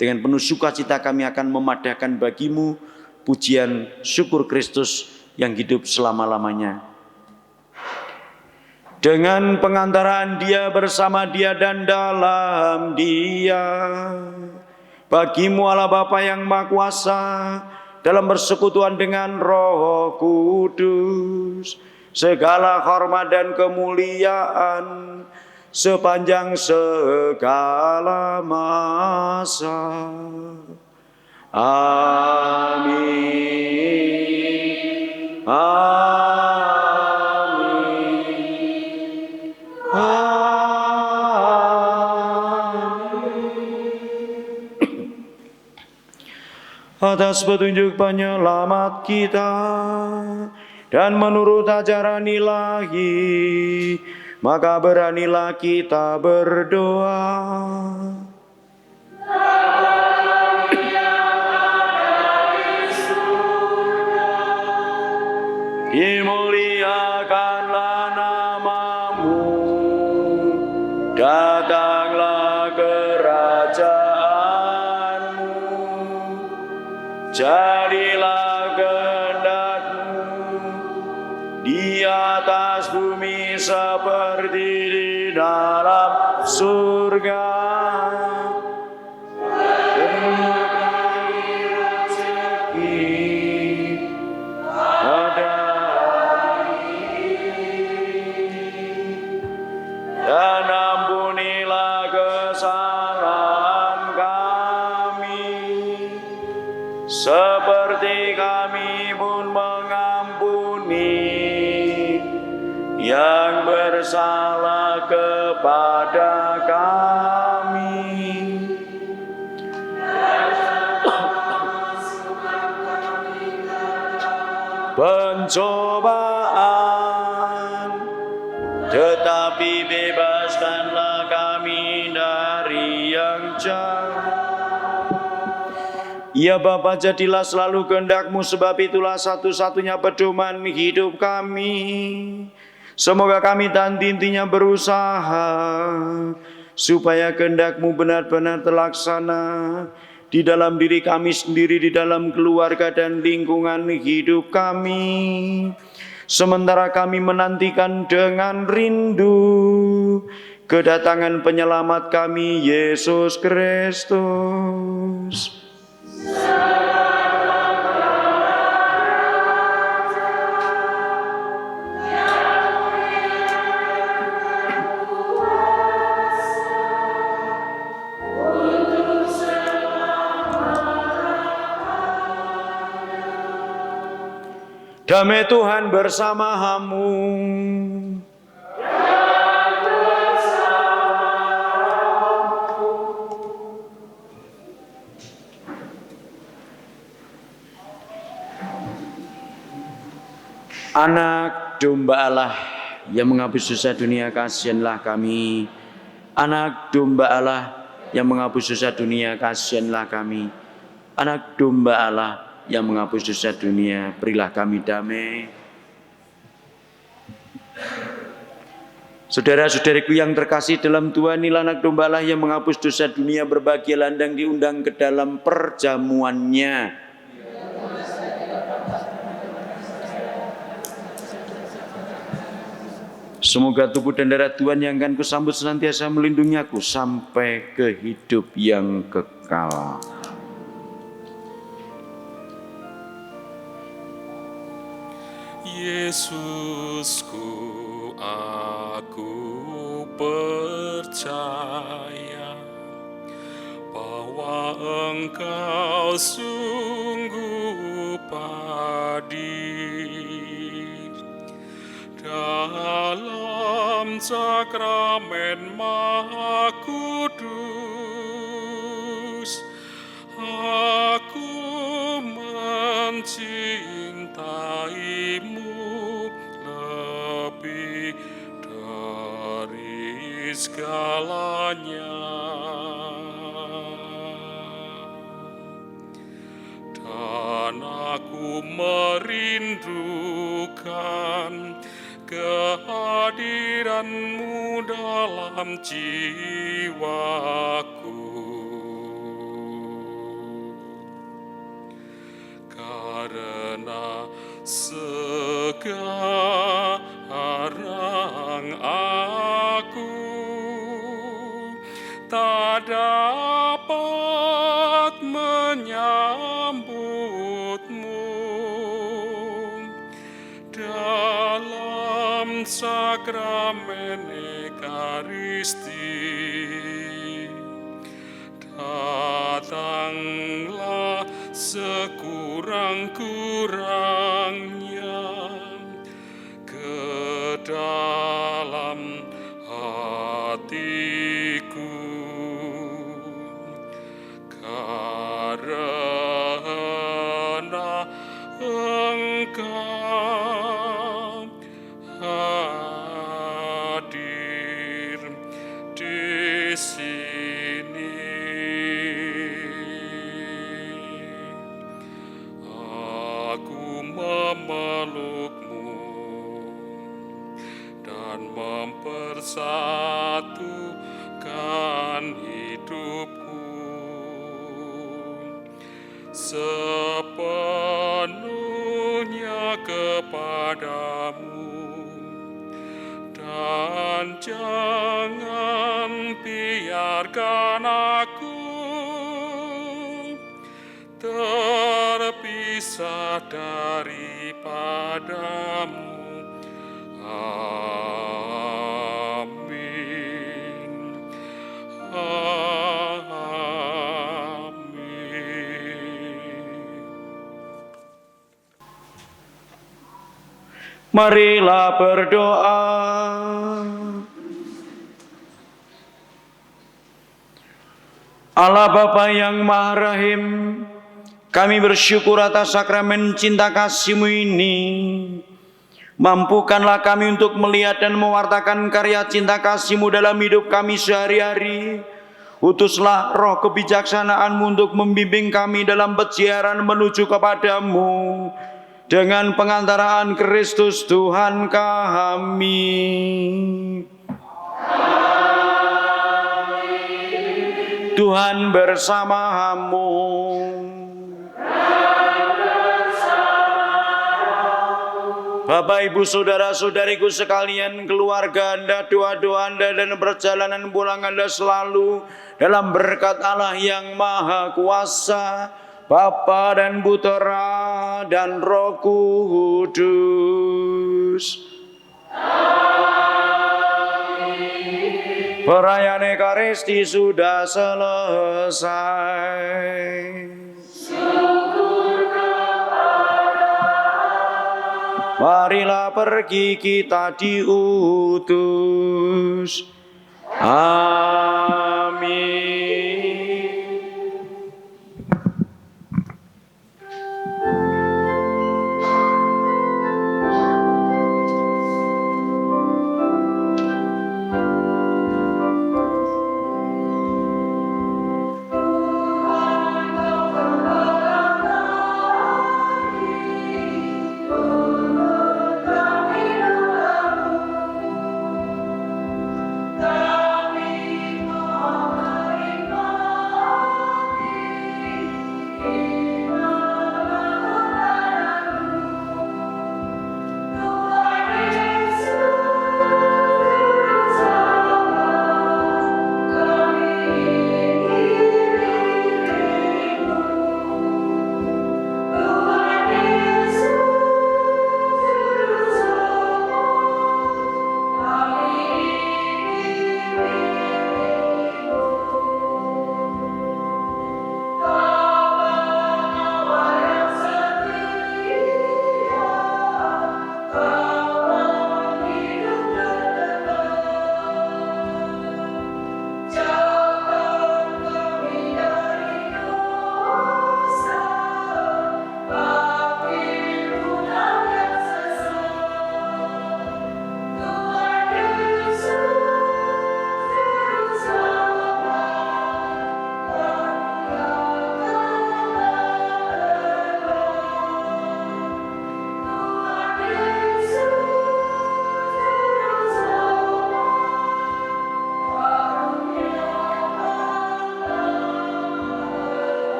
dengan penuh sukacita kami akan memadahkan bagimu pujian syukur Kristus yang hidup selama-lamanya. Dengan pengantaraan Dia, bersama Dia dan dalam Dia, bagimu Allah Bapa yang Maha Kuasa, dalam persekutuan dengan Roh Kudus, segala hormat dan kemuliaan sepanjang segala masa. Amin. Amin. Amin. Atas petunjuk penyelamat kita dan menurut ajaran ilahi, maka beranilah kita berdoa. Dimuliakanlah nama-Mu, datanglah kerajaan-Mu, jadilah di atas bumi seperti di dalam surga. Berikanlah rezeki pada dan ampunilah kesalahan kami, seperti kami pun mengampuni yang bersalah kepada kami. Pencobaan, tetapi bebaskanlah kami dari yang jahat. Ya Bapa, jadilah selalu kehendak-Mu, sebab itulah satu-satunya pedoman hidup kami. Semoga kami tanti-intinya berusaha supaya kehendak-Mu benar-benar terlaksana di dalam diri kami sendiri, di dalam keluarga dan lingkungan hidup kami, sementara kami menantikan dengan rindu kedatangan penyelamat kami, Yesus Kristus. Damai Tuhan bersamamu. Anak domba Allah yang menghapus dosa dunia, kasihanlah kami. Anak domba Allah yang menghapus dosa dunia, kasihanlah kami. Anak domba Allah yang menghapus dosa dunia, berilah kami damai. Saudara-saudariku yang terkasih dalam Tuhan, inilah anak domba Allah yang menghapus dosa dunia, berbahagialah dan diundang ke dalam perjamuannya. Semoga tubuh dan darah Tuhan yang akan kusambut senantiasa melindungi aku sampai ke hidup yang kekal. Yesusku, aku percaya bahwa Engkau sungguh hadir dalam sakramen Maha Kudus. Aku mencintaimu lebih dari segalanya, dan aku merindukan kehadiran-Mu dalam jiwaku. Karena sekarang aku tak dapat menyambut-Mu dalam sakramen Ekaristi. Datanglah sekurang-kurangnya ke dalam hatiku, karena Engkau hadir di sini. Aku memeluk-Mu dan mempersatukan hidupku sepenuhnya kepadamu, dan jangan biarkan aku terpisah daripadamu. Amin. Amin. Marilah berdoa. Allah Bapa yang Maha Rahim, kami bersyukur atas sakramen cinta kasih-Mu ini. Mampukanlah kami untuk melihat dan mewartakan karya cinta kasih-Mu dalam hidup kami sehari-hari. Utuslah roh kebijaksanaan-Mu untuk membimbing kami dalam perjalanan menuju kepadamu. Dengan pengantaraan Kristus Tuhan kami. Tuhan bersamamu. Bapak, Ibu, saudara-saudariku sekalian, keluarga Anda, doa-doa Anda dan perjalanan pulang Anda selalu dalam berkat Allah yang Maha Kuasa, Bapa dan Putera dan Roh Kudus. Amin. Perayaan Ekaristi sudah selesai. Marilah pergi kita diutus. Amin.